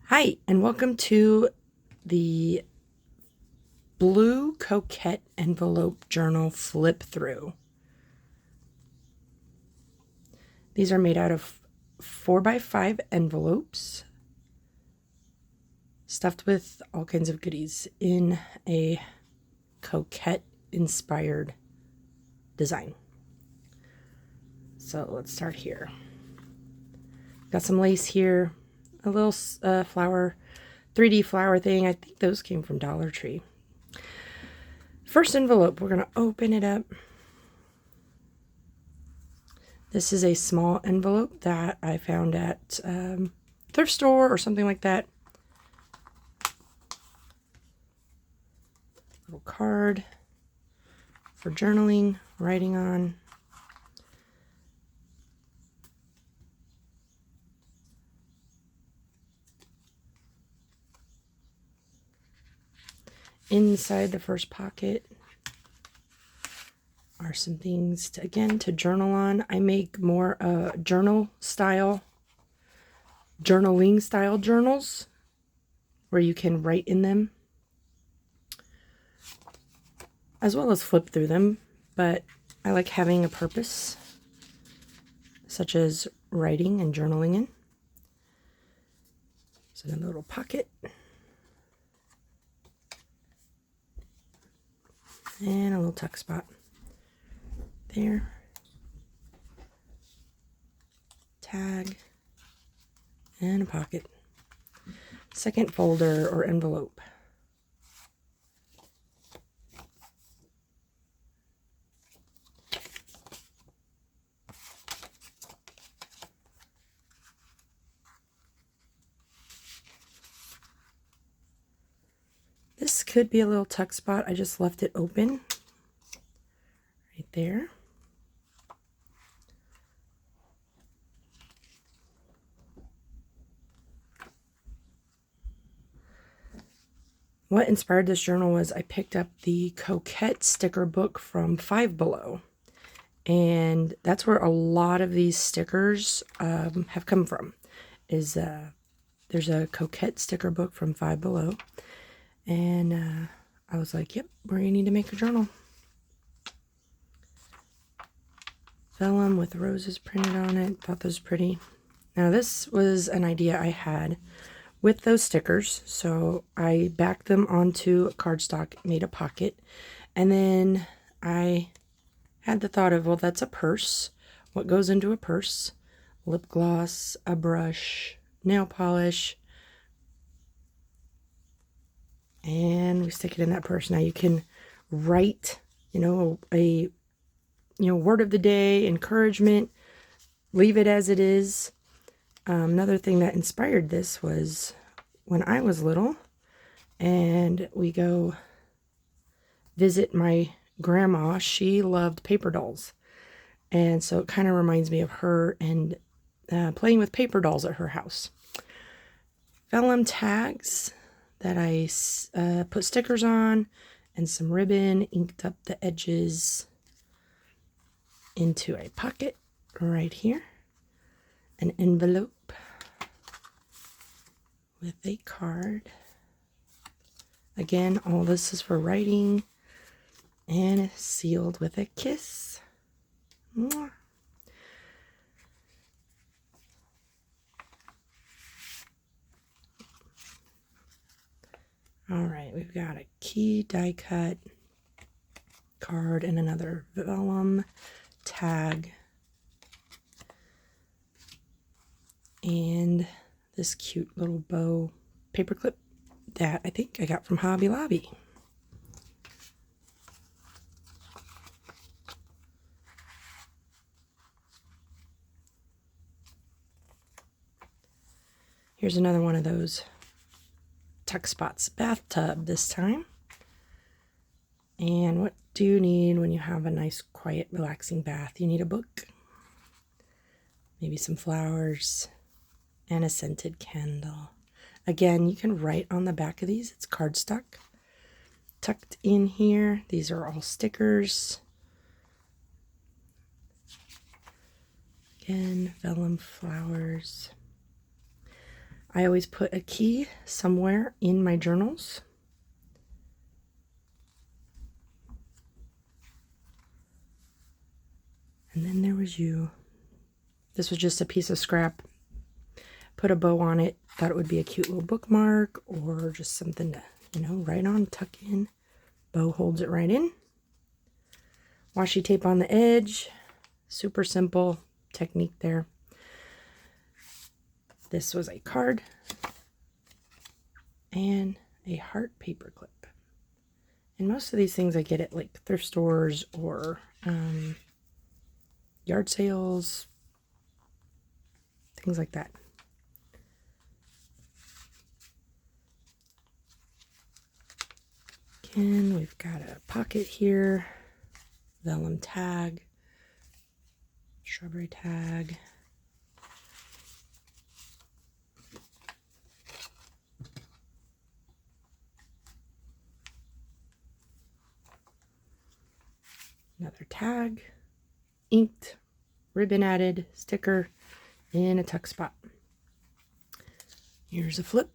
Hi, and welcome to the Blue Coquette Envelope Journal Flip Through. These are made out of 4x5 envelopes stuffed with all kinds of goodies in a coquette-inspired design. So let's start here. Got some lace here, a little flower, 3D flower thing. I think those came from Dollar Tree. First envelope, we're going to open it up. This is a small envelope that I found at thrift store or something like that. Little card for journaling, writing on. Inside the first pocket are some things to, again, to journal on. I make more journaling style journals where you can write in them as well as flip through them, but I like having a purpose such as writing and journaling in. So another little pocket. And a little tuck spot there. Tag and a pocket. Second folder or envelope. This could be a little tuck spot. I just left it open right there. What inspired this journal was I picked up the Coquette sticker book from Five Below. And that's where a lot of these stickers have come from. There's a Coquette sticker book from Five Below. And I was like, yep, we're going to need to make a journal. Vellum with roses printed on it. Thought that was pretty. Now this was an idea I had with those stickers. So I backed them onto cardstock, made a pocket. And then I had the thought of, well, that's a purse. What goes into a purse? Lip gloss, a brush, nail polish. And we stick it in that purse. Now you can write, a word of the day, encouragement, leave it as it is. Another thing that inspired this was when I was little and we go visit my grandma. She loved paper dolls. And so it kind of reminds me of her and playing with paper dolls at her house. Vellum tags that I put stickers on and some ribbon, inked up the edges into a pocket right here. An envelope with a card. Again, all this is for writing and sealed with a kiss. Mwah. All right, we've got a key die cut card and another vellum tag. And this cute little bow paperclip that I think I got from Hobby Lobby. Here's another one of those tuck spots. Bathtub this time. And what do you need when you have a nice, quiet, relaxing bath? You need a book, maybe some flowers, and a scented candle. Again, you can write on the back of these. It's cardstock. Tucked in here. These are all stickers. Again, vellum flowers. I always put a key somewhere in my journals. And then there was you. This was just a piece of scrap. Put a bow on it. Thought it would be a cute little bookmark or just something to, write on, tuck in. Bow holds it right in. Washi tape on the edge. Super simple technique there. This was a card and a heart paper clip. And most of these things I get at like thrift stores or yard sales, things like that. Again, we've got a pocket here, vellum tag, strawberry tag. Another tag, inked, ribbon added, sticker, in a tuck spot. Here's a flip.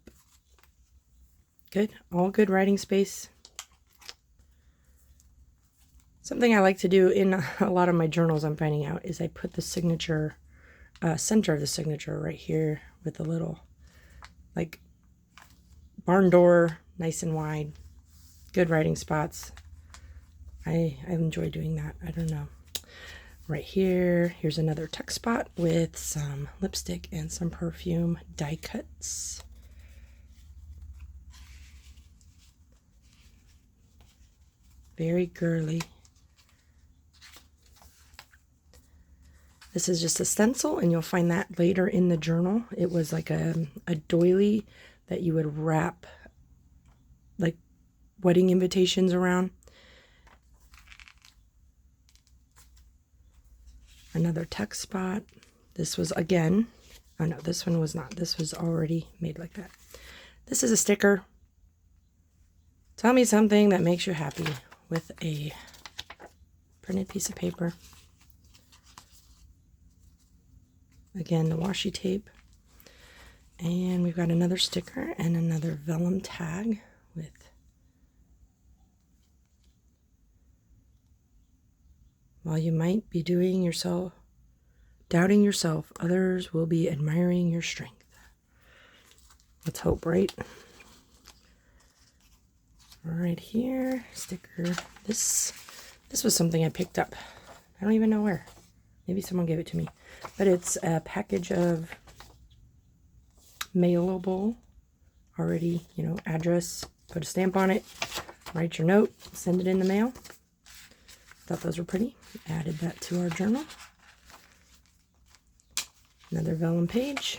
Good, all good writing space. Something I like to do in a lot of my journals, I'm finding out, is I put the signature, center of the signature right here with a little, like, barn door, nice and wide. Good writing spots. I enjoy doing that. I don't know. Right here, here's another tuck spot with some lipstick and some perfume die cuts. Very girly. This is just a stencil, and you'll find that later in the journal. It was like a doily that you would wrap like wedding invitations around. Another tuck spot. This was again, oh no, this one was not. This was already made like that. This is a sticker. Tell me something that makes you happy with a printed piece of paper. Again, the washi tape. And we've got another sticker and another vellum tag with while you might be doing yourself, doubting yourself, others will be admiring your strength. Let's hope, right? Right here, sticker. This was something I picked up. I don't even know where. Maybe someone gave it to me. But it's a package of mailable, already, address, put a stamp on it, write your note, send it in the mail. Thought those were pretty. Added that to our journal. Another vellum page.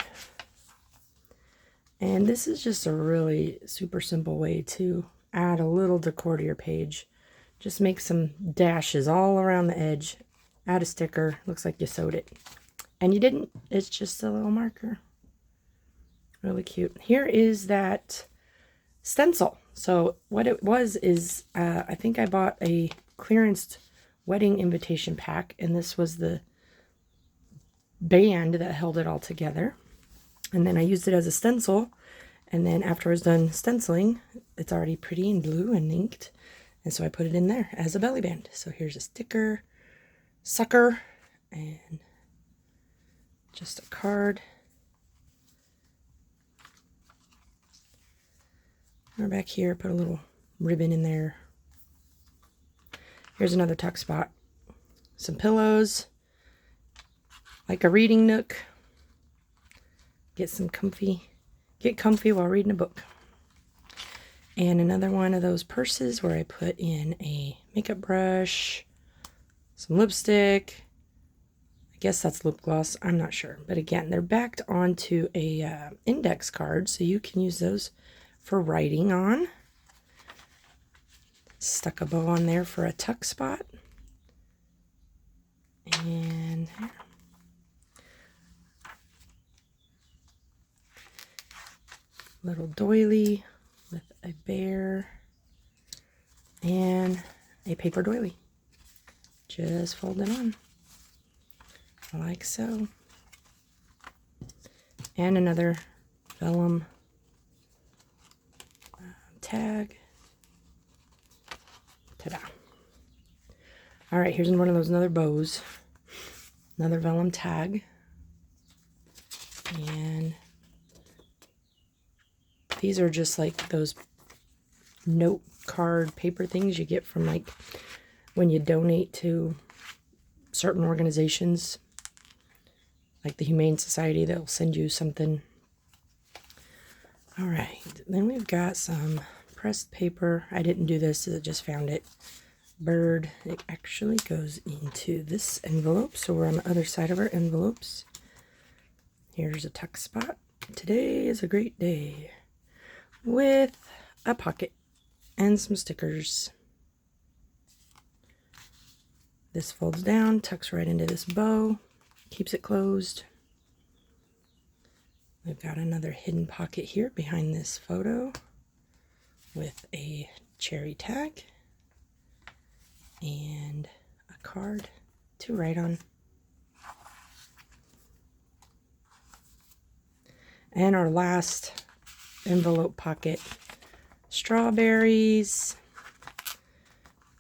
And this is just a really super simple way to add a little decor to your page. Just make some dashes all around the edge. Add a sticker. Looks like you sewed it. And you didn't. It's just a little marker. Really cute. Here is that stencil. So what it was is, I think I bought a clearance wedding invitation pack, and this was the band that held it all together. And then I used it as a stencil, and then after I was done stenciling, it's already pretty and blue and inked, and so I put it in there as a belly band. So here's a sticker, sucker, and just a card. Or back here, put a little ribbon in there. Here's another tuck spot. Some pillows, like a reading nook. Get comfy while reading a book. And another one of those purses where I put in a makeup brush, some lipstick. I guess that's lip gloss. I'm not sure. But again, they're backed onto a index card, so you can use those for writing on. Stuck a bow on there for a tuck spot. And there. Little doily with a bear and a paper doily. Just fold it on like so. And another vellum tag. Ta-da. All right, here's one of those another bows. Another vellum tag. And these are just like those note card paper things you get from like when you donate to certain organizations, like the Humane Society. They'll send you something. All right, then we've got some pressed paper. I didn't do this, I just found it. Bird. It actually goes into this envelope, so we're on the other side of our envelopes. Here's a tuck spot. Today is a great day, with a pocket and some stickers. This folds down, tucks right into this bow, keeps it closed. We've got another hidden pocket here behind this photo with a cherry tag and a card to write on. And our last envelope pocket, strawberries.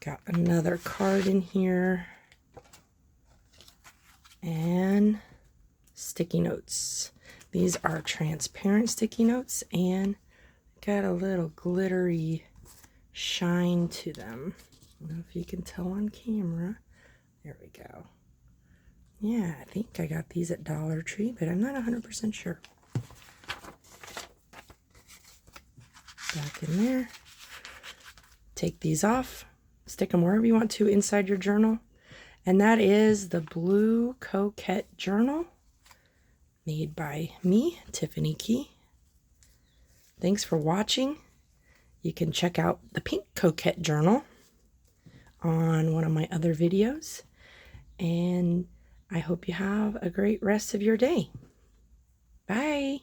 Got another card in here. And sticky notes. These are transparent sticky notes and got a little glittery shine to them. I don't know if you can tell on camera. There we go. Yeah, I think I got these at Dollar Tree, but I'm not 100% sure. Back in there. Take these off. Stick them wherever you want to inside your journal. And that is the Blue Coquette Journal, made by me, Tiffany Key. Thanks for watching. You can check out the Pink Coquette Journal on one of my other videos. And I hope you have a great rest of your day. Bye.